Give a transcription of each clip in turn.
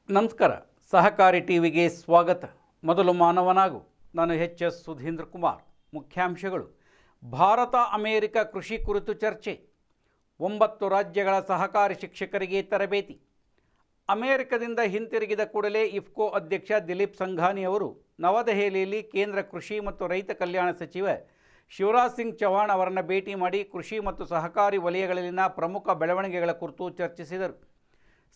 ನಮಸ್ಕಾರ. ಸಹಕಾರಿ ಟಿವಿಗೆ ಸ್ವಾಗತ. ಮೊದಲು ಮಾನವನಾಗು. ನಾನು ಎಚ್ ಸುಧೀಂದ್ರ ಕುಮಾರ್. ಮುಖ್ಯಾಂಶಗಳು: ಭಾರತ ಅಮೆರಿಕ ಕೃಷಿ ಕುರಿತು ಚರ್ಚೆ. 9 ರಾಜ್ಯಗಳ ಸಹಕಾರಿ ಶಿಕ್ಷಕರಿಗೆ ತರಬೇತಿ. ಅಮೆರಿಕದಿಂದ ಹಿಂತಿರುಗಿದ ಕೂಡಲೇ ಇಫ್ಕೋ ಅಧ್ಯಕ್ಷ ದಿಲೀಪ್ ಸಂಘಾನಿ ಅವರು ನವದೆಹಲಿಯಲ್ಲಿ ಕೇಂದ್ರ ಕೃಷಿ ಮತ್ತು ರೈತ ಕಲ್ಯಾಣ ಸಚಿವ ಶಿವರಾಜ್ ಸಿಂಗ್ ಚೌಹಾಣ್ ಅವರನ್ನು ಭೇಟಿ ಮಾಡಿ ಕೃಷಿ ಮತ್ತು ಸಹಕಾರಿ ವಲಯಗಳಲ್ಲಿನ ಪ್ರಮುಖ ಬೆಳವಣಿಗೆಗಳ ಕುರಿತು ಚರ್ಚಿಸಿದರು.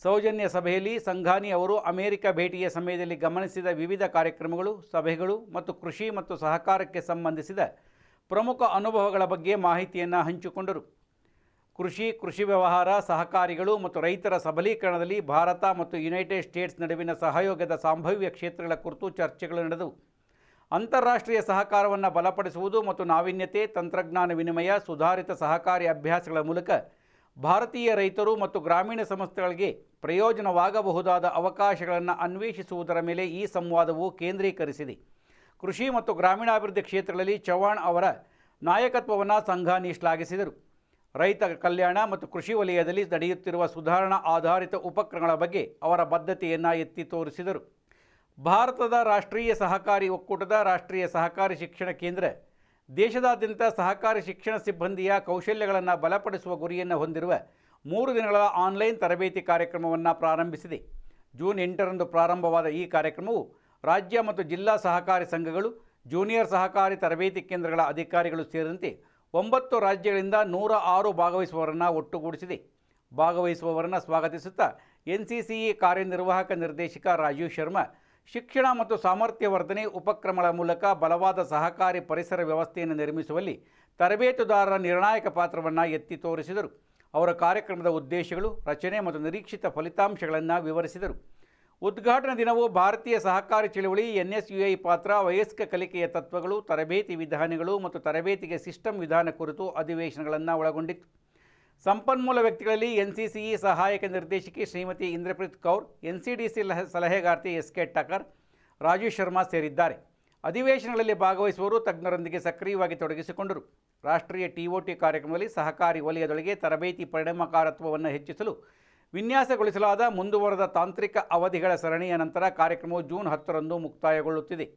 ಸೌಜನ್ಯ ಸಭೆಯಲ್ಲಿ ಸಂಘಾನಿ ಅವರು ಅಮೆರಿಕ ಭೇಟಿಯ ಸಮಯದಲ್ಲಿ ಗಮನಿಸಿದ ವಿವಿಧ ಕಾರ್ಯಕ್ರಮಗಳು, ಸಭೆಗಳು ಮತ್ತು ಕೃಷಿ ಮತ್ತು ಸಹಕಾರಕ್ಕೆ ಸಂಬಂಧಿಸಿದ ಪ್ರಮುಖ ಅನುಭವಗಳ ಬಗ್ಗೆ ಮಾಹಿತಿಯನ್ನು ಹಂಚಿಕೊಂಡರು. ಕೃಷಿ ವ್ಯವಹಾರ, ಸಹಕಾರಿಗಳು ಮತ್ತು ರೈತರ ಸಬಲೀಕರಣದಲ್ಲಿ ಭಾರತ ಮತ್ತು ಯುನೈಟೆಡ್ ಸ್ಟೇಟ್ಸ್ ನಡುವಿನ ಸಹಯೋಗದ ಸಂಭಾವ್ಯ ಕ್ಷೇತ್ರಗಳ ಕುರಿತು ಚರ್ಚೆಗಳು ನಡೆದವು. ಅಂತಾರಾಷ್ಟ್ರೀಯ ಸಹಕಾರವನ್ನು ಬಲಪಡಿಸುವುದು ಮತ್ತು ನಾವೀನ್ಯತೆ, ತಂತ್ರಜ್ಞಾನ ವಿನಿಮಯ, ಸುಧಾರಿತ ಸಹಕಾರಿ ಅಭ್ಯಾಸಗಳ ಮೂಲಕ ಭಾರತೀಯ ರೈತರು ಮತ್ತು ಗ್ರಾಮೀಣ ಸಂಸ್ಥೆಗಳಿಗೆ ಪ್ರಯೋಜನವಾಗಬಹುದಾದ ಅವಕಾಶಗಳನ್ನು ಅನ್ವೇಷಿಸುವುದರ ಮೇಲೆ ಈ ಸಂವಾದವು ಕೇಂದ್ರೀಕರಿಸಿದೆ. ಕೃಷಿ ಮತ್ತು ಗ್ರಾಮೀಣಾಭಿವೃದ್ಧಿ ಕ್ಷೇತ್ರಗಳಲ್ಲಿ ಚೌಹಾಣ್ ಅವರ ನಾಯಕತ್ವವನ್ನು ಸಂಘಾನಿ ಶ್ಲಾಘಿಸಿದರು. ರೈತ ಕಲ್ಯಾಣ ಮತ್ತು ಕೃಷಿ ವಲಯದಲ್ಲಿ ನಡೆಯುತ್ತಿರುವ ಸುಧಾರಣಾ ಆಧಾರಿತ ಉಪಕ್ರಮಗಳ ಬಗ್ಗೆ ಅವರ ಬದ್ಧತೆಯನ್ನು ಎತ್ತಿ ತೋರಿಸಿದರು. ಭಾರತದ ರಾಷ್ಟ್ರೀಯ ಸಹಕಾರಿ ಒಕ್ಕೂಟದ ರಾಷ್ಟ್ರೀಯ ಸಹಕಾರಿ ಶಿಕ್ಷಣ ಕೇಂದ್ರ ದೇಶದಾದ್ಯಂತ ಸಹಕಾರಿ ಶಿಕ್ಷಣ ಸಿಬ್ಬಂದಿಯ ಕೌಶಲ್ಯಗಳನ್ನು ಬಲಪಡಿಸುವ ಗುರಿಯನ್ನು ಹೊಂದಿರುವ 3 ದಿನಗಳ ಆನ್ಲೈನ್ ತರಬೇತಿ ಕಾರ್ಯಕ್ರಮವನ್ನು ಪ್ರಾರಂಭಿಸಿದೆ. ಜೂನ್ 8ರಂದು ಪ್ರಾರಂಭವಾದ ಈ ಕಾರ್ಯಕ್ರಮವು ರಾಜ್ಯ ಮತ್ತು ಜಿಲ್ಲಾ ಸಹಕಾರಿ ಸಂಘಗಳು, ಜೂನಿಯರ್ ಸಹಕಾರಿ ತರಬೇತಿ ಕೇಂದ್ರಗಳ ಅಧಿಕಾರಿಗಳು ಸೇರಿದಂತೆ 9 ರಾಜ್ಯಗಳಿಂದ 106 ಭಾಗವಹಿಸುವವರನ್ನು ಒಟ್ಟುಗೂಡಿಸಿದೆ. ಭಾಗವಹಿಸುವವರನ್ನು ಸ್ವಾಗತಿಸುತ್ತಾ NCCE ಕಾರ್ಯನಿರ್ವಾಹಕ ನಿರ್ದೇಶಕ ರಾಜೀವ್ ಶರ್ಮಾ, ಶಿಕ್ಷಣ ಮತ್ತು ಸಾಮರ್ಥ್ಯ ವರ್ಧನೆ ಉಪಕ್ರಮಗಳ ಮೂಲಕ ಬಲವಾದ ಸಹಕಾರಿ ಪರಿಸರ ವ್ಯವಸ್ಥೆಯನ್ನು ನಿರ್ಮಿಸುವಲ್ಲಿ ತರಬೇತುದಾರರ ನಿರ್ಣಾಯಕ ಪಾತ್ರವನ್ನು ಎತ್ತಿ ತೋರಿಸಿದರು. ಅವರ ಕಾರ್ಯಕ್ರಮದ ಉದ್ದೇಶಗಳು, ರಚನೆ ಮತ್ತು ನಿರೀಕ್ಷಿತ ಫಲಿತಾಂಶಗಳನ್ನು ವಿವರಿಸಿದರು. ಉದ್ಘಾಟನಾ ದಿನವು ಭಾರತೀಯ ಸಹಕಾರಿ ಚಳವಳಿ, NSUI ಪಾತ್ರ, ವಯಸ್ಕ ಕಲಿಕೆಯ ತತ್ವಗಳು, ತರಬೇತಿ ವಿಧಾನಗಳು ಮತ್ತು ತರಬೇತಿಗೆ ಸಿಸ್ಟಮ್ ವಿಧಾನ ಕುರಿತು ಅಧಿವೇಶನಗಳನ್ನು ಒಳಗೊಂಡಿತ್ತು. ಸಂಪನ್ಮೂಲ ವ್ಯಕ್ತಿಗಳಲ್ಲಿ NCCE ಸಹಾಯಕ ನಿರ್ದೇಶಕಿ ಶ್ರೀಮತಿ ಇಂದ್ರಪ್ರೀತ್ ಕೌರ್, NCDC ಸಲಹೆಗಾರ್ತಿ SK ಟಕರ್, ರಾಜೀವ್ ಶರ್ಮಾ ಸೇರಿದ್ದಾರೆ. ಅಧಿವೇಶನಗಳಲ್ಲಿ ಭಾಗವಹಿಸುವವರು ತಜ್ಞರೊಂದಿಗೆ ಸಕ್ರಿಯವಾಗಿ ತೊಡಗಿಸಿಕೊಂಡರು. ರಾಷ್ಟ್ರೀಯ TOT ಕಾರ್ಯಕ್ರಮದಲ್ಲಿ ಸಹಕಾರಿ ವಲಯದೊಳಗೆ ತರಬೇತಿ ಪರಿಣಾಮಕಾರತ್ವವನ್ನು ಹೆಚ್ಚಿಸಲು ವಿನ್ಯಾಸಗೊಳಿಸಲಾದ ಮುಂದುವರೆದ ತಾಂತ್ರಿಕ ಅವಧಿಗಳ ಸರಣಿಯ ನಂತರ ಕಾರ್ಯಕ್ರಮವು ಜೂನ್ 10ರಂದು ಮುಕ್ತಾಯಗೊಳ್ಳುತ್ತಿದೆ.